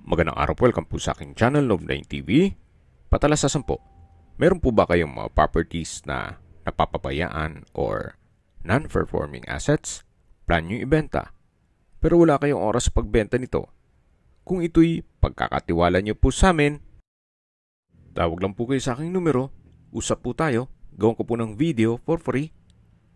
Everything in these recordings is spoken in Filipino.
Magandang araw po, welcome po sa aking channel, Nov9 TV. Patalasasan po, meron po ba kayong mga properties na napapabayaan or non-performing assets? Plan nyo ibenta, pero wala kayong oras sa pagbenta nito. Kung ito'y pagkakatiwala nyo po sa amin, tawag lang po kayo sa aking numero, usap po tayo, gawin ko po ng video for free.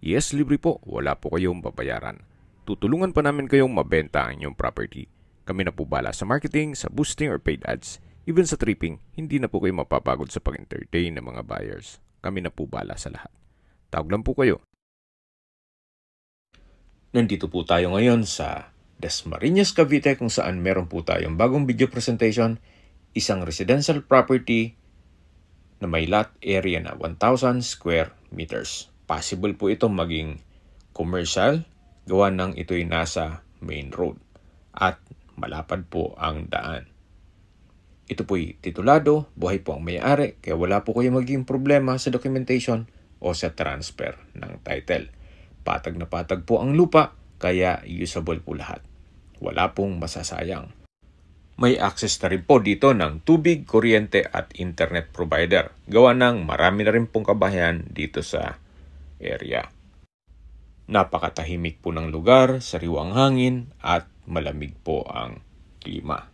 Yes, libre po, wala po kayong babayaran. Tutulungan pa namin kayong mabenta ang inyong property. Kami na po bala sa marketing, sa boosting or paid ads. Even sa tripping, hindi na po kayo mapapagod sa pag-entertain ng mga buyers. Kami na po bala sa lahat. Tawag lang po kayo. Nandito po tayo ngayon sa Dasmariñas, Cavite kung saan meron po tayong bagong video presentation. Isang residential property na may lot area na 1,000 square meters. Possible po ito maging commercial, gawa ng ito'y nasa main road. At malapad po ang daan. Ito po'y titulado, buhay po ang may-ari, kaya wala po kayo magiging problema sa documentation o sa transfer ng title. Patag na patag po ang lupa, kaya usable po lahat. Wala pong masasayang. May access na rin po dito ng tubig, kuryente at internet provider. Gawa ng marami na rin pong kabahayan dito sa area. Napakatahimik po ng lugar, sariwang hangin at malamig po ang klima.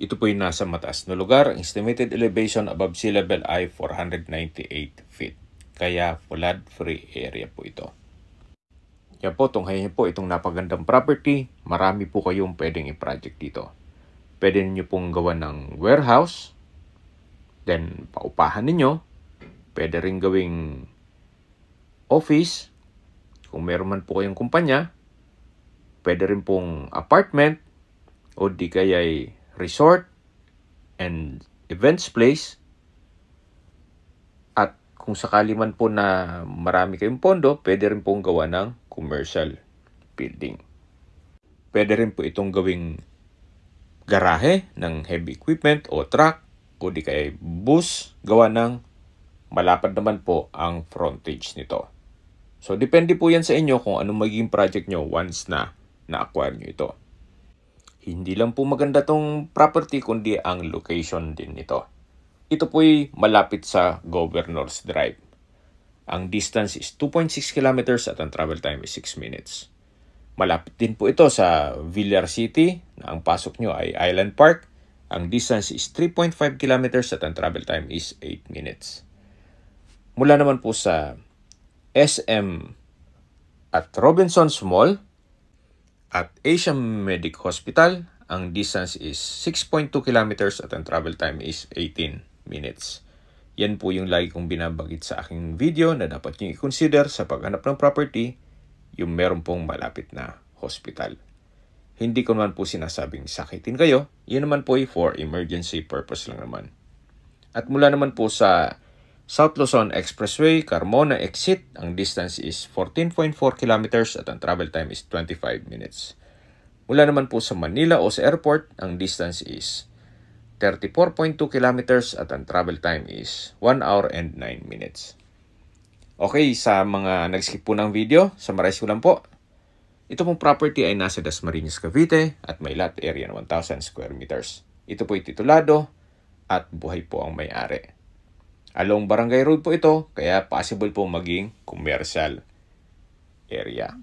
Ito po yung nasa mataas na lugar. Ang estimated elevation above sea level ay 498 feet. Kaya flood-free area po ito. Yan po, tunghayan niyo po itong napagandang property. Marami po kayong pwedeng i-project dito. Pwede niyo pong gawa ng warehouse. Then, paupahan ninyo. Pwede rin gawing office. Kung meron man po kayong kumpanya. Pwede rin pong apartment o di kaya'y resort and events place. At kung sakali man po na marami kayong pondo, pwede rin pong gawa ng commercial building. Pwede rin po itong gawing garahe ng heavy equipment o truck o di kaya'y bus, gawa ng malapad naman po ang frontage nito. So, depende po yan sa inyo kung anong magiging project nyo once na na-acquire nyo ito. Hindi lang po maganda tong property kundi ang location din nito. Ito po'y malapit sa Governor's Drive. Ang distance is 2.6 kilometers at ang travel time is 6 minutes. Malapit din po ito sa Villar City na ang pasok nyo ay Island Park. Ang distance is 3.5 kilometers at ang travel time is 8 minutes. Mula naman po sa SM at Robinson's Mall at Asia Medic Hospital, ang distance is 6.2 kilometers at ang travel time is 18 minutes. Yan po yung lagi kong binabagit sa aking video na dapat nyo i-consider sa paghanap ng property, yung meron pong malapit na hospital. Hindi ko naman po sinasabing sakitin kayo, yun naman po ay for emergency purpose lang naman. At mula naman po sa South Luzon Expressway, Carmona exit, ang distance is 14.4 kilometers at ang travel time is 25 minutes. Mula naman po sa Manila o sa airport, ang distance is 34.2 kilometers at ang travel time is 1 hour and 9 minutes. Okay, sa mga nag-skip po ng video, summarize ko lang po. Ito pong property ay nasa Dasmariñas, Cavite at may lot area na 1,000 square meters. Ito po ay titulado at buhay po ang may-ari. Along Barangay Road po ito, kaya possible po maging commercial area.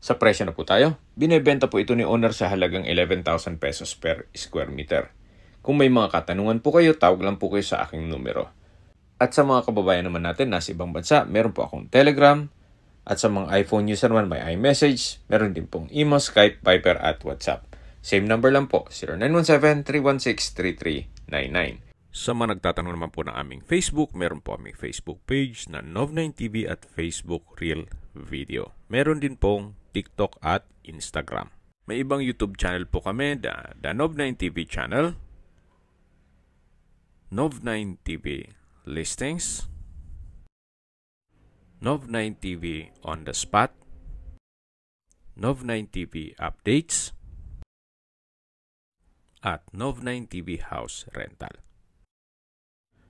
Sa presyo na po tayo, binebenta po ito ni owner sa halagang 11,000 pesos per square meter. Kung may mga katanungan po kayo, tawag lang po kayo sa aking numero. At sa mga kababayan naman natin nasa ibang bansa, meron po akong Telegram. At sa mga iPhone user naman may iMessage. Meron din pong Imo, Skype, Viber at WhatsApp. Same number lang po, 0917-316-3399. Sa mga nagtatanong naman po ng aming Facebook, meron po aming Facebook page na Nov9 TV at Facebook Real Video. Meron din pong TikTok at Instagram. May ibang YouTube channel po kami, the Nov9 TV channel, Nov9 TV Listings, Nov9 TV On The Spot, Nov9 TV Updates, at Nov9 TV House Rental.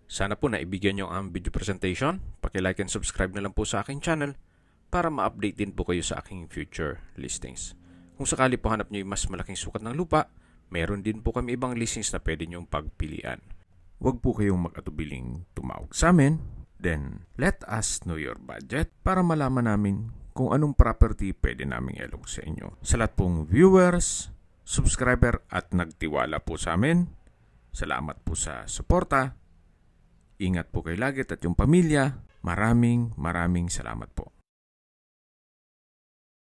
Sana po naibigyan nyo ang video presentation. Paki-like and subscribe na lang po sa aking channel para ma-update din po kayo sa aking future listings. Kung sakali po hanap nyo yung mas malaking sukat ng lupa, Meron din po kami ibang listings na pwede nyong pagpilian. Huwag po kayong mag-atubiling tumawag sa amin. Then, let us know your budget para malaman namin kung anong property pwede naming ilog sa inyo. Sa lahat pong viewers, subscriber at nagtiwala po sa amin, salamat po sa suporta. Ingat po kayo lagi at yung pamilya. Maraming salamat po.